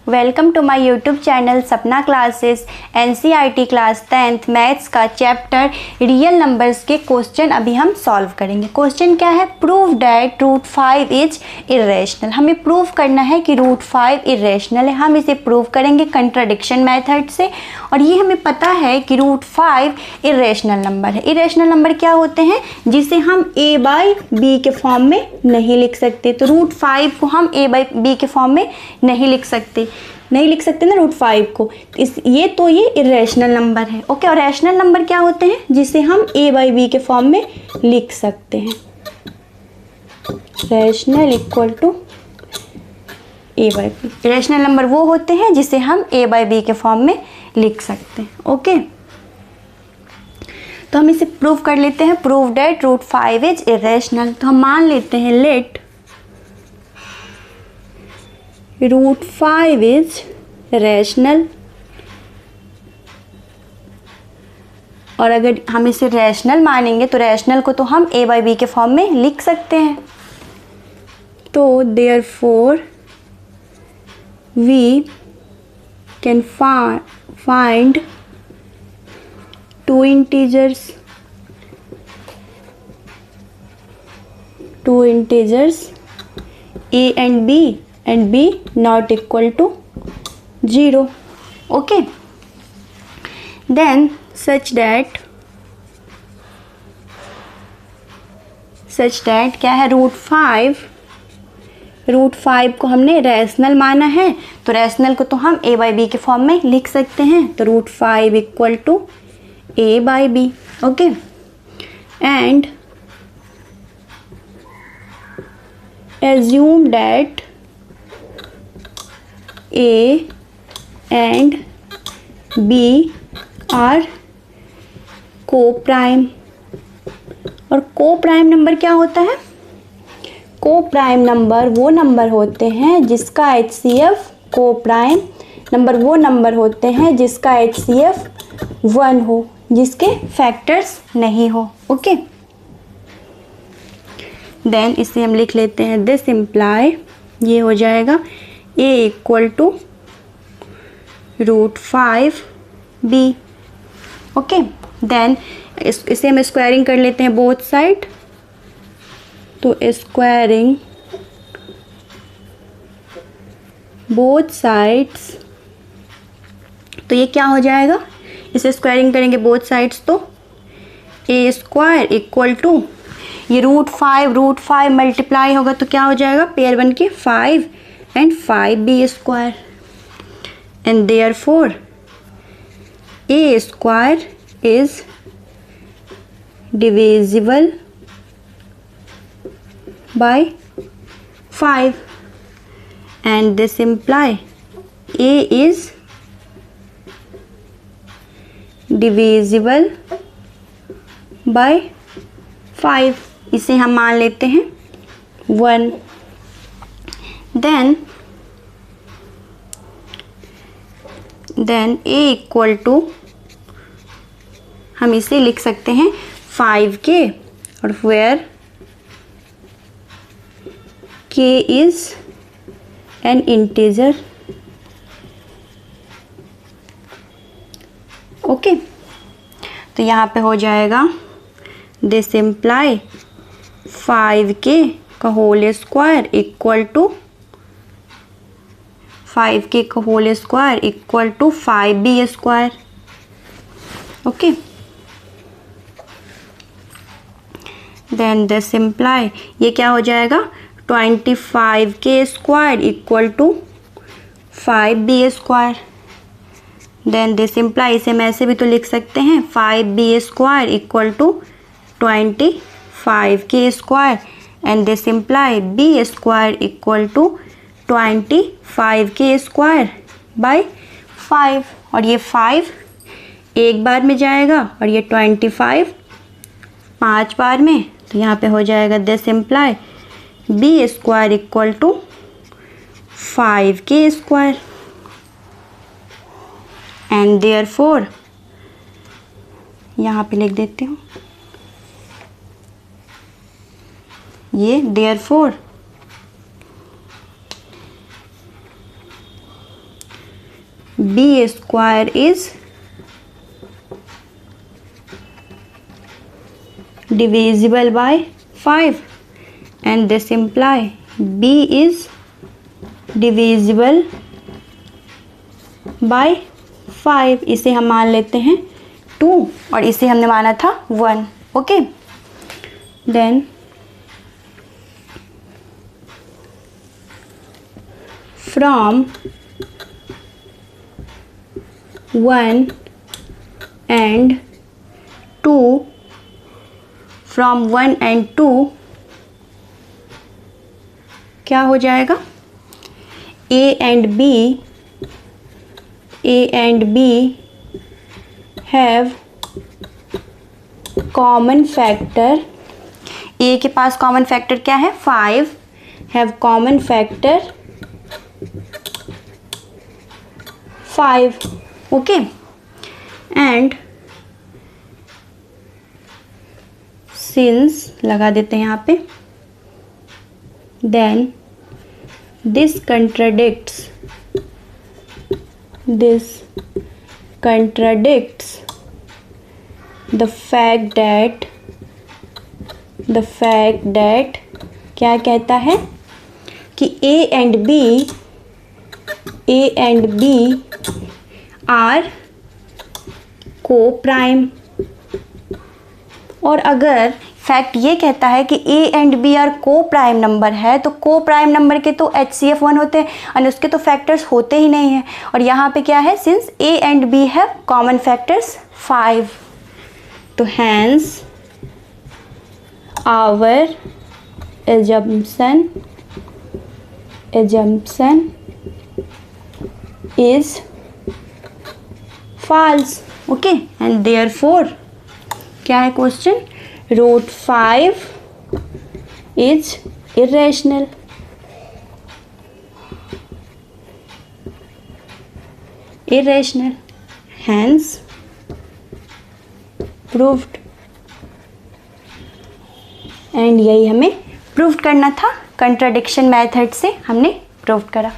Welcome to my YouTube channel Sapna classes. NCERT class 10th maths का chapter real numbers के question अभी हम solve करेंगे। क्वेश्चन क्या है? Prove that root 5 is irrational. हमें प्रूव करना है कि रूट 5 इरेशनल है। हम इसे प्रूव करेंगे कंट्राडिक्शन मेथड से। और ये हमें पता है कि रूट 5 इरेशनल नंबर है। इरेशनल नंबर क्या होते हैं? जिसे हम a बाई बी के फॉर्म में नहीं लिख सकते। तो रूट 5 को हम a बाई बी के फॉर्म में नहीं लिख सकते ना रूट 5 को। ये इरेशनल नंबर है। ओके, और रैशनल नंबर क्या होते हैं? जिसे हम a बाई बी के फॉर्म में लिख सकते हैं। Rational equal to a by b. Rational number वो होते हैं जिसे हम a बाई बी के फॉर्म में लिख सकते हैं। ओके, तो हम इसे प्रूव कर लेते हैं। Prove that root 5 is irrational. तो हम मान लेते हैं लेट रूट 5 इज रैशनल। और अगर हम इसे रैशनल मानेंगे तो रैशनल को तो हम a बाई बी के फॉर्म में लिख सकते हैं। तो therefore we can find two integers a and b not equal to 0. Okay, then such that क्या है? रूट 5 को हमने रैशनल माना है, तो रैशनल को तो हम a बाई बी के फॉर्म में लिख सकते हैं। तो root 5 equal to a by b. Okay, and assume that a and b are co-prime। और co-prime नंबर क्या होता है? co-prime नंबर वो नंबर होते हैं जिसका HCF co-prime नंबर वो नंबर होते हैं जिसका HCF 1 हो, जिसके फैक्टर्स नहीं हो। ओके, देन इसे हम लिख लेते हैं दिस इम्प्लाई, ये हो जाएगा a equal to root 5b। Okay, then इसे हम स्क्वायरिंग कर लेते हैं बोथ साइड। तो स्क्वायरिंग बोथ साइड्स, तो ये क्या हो जाएगा? इसे स्क्वायरिंग करेंगे बोथ साइड्स तो a स्क्वायर इक्वल टू ये रूट 5 मल्टीप्लाई होगा तो क्या हो जाएगा? पेयर बन के 5 and 5b square. And therefore a square is divisible by 5 and this imply a is divisible by 5। इसे हम मान लेते हैं 1। देन a इक्वल टू हम इसे लिख सकते हैं 5 के, और where k is an integer. Okay, तो यहाँ पे हो जाएगा दिस इम्प्लाई 5k का whole square equal to 5k का whole square equal to 5b square. Okay, then this imply ये क्या हो जाएगा? 25k square equal to 5b square. Then this imply इसे हम ऐसे भी तो लिख सकते हैं 5b square equal to 25k square. And this imply b square equal to 25k square by 5। और ये 5 एक बार में जाएगा और ये 25 5 बार में, तो यहाँ पे हो जाएगा this imply b square equal to 5k square. And therefore यहाँ पे लिख देती हूँ ये therefore b square is divisible by 5 and this imply b is divisible by 5। इसे हम मान लेते हैं 2 और इसे हमने माना था 1। Okay, then from 1 and 2, from 1 and 2 क्या हो जाएगा? a and b have common factor। a के पास कॉमन फैक्टर क्या है? 5। have common factor 5। Okay, and since लगा देते हैं यहाँ पे, then this contradicts the fact that क्या कहता है कि a and b are co-prime। और अगर फैक्ट ये कहता है कि a एंड b आर को प्राइम नंबर है, तो को प्राइम नंबर के तो HCF 1 होते हैं और उसके तो फैक्टर्स होते ही नहीं हैं। और यहाँ पे क्या है? Since a and b have common factors 5, तो hence our assumption is false। Okay, and therefore क्या है question? Root 5 is irrational। hence proved। And यही हमें प्रूव करना था, कंट्राडिक्शन मेथड से हमने प्रूव करा।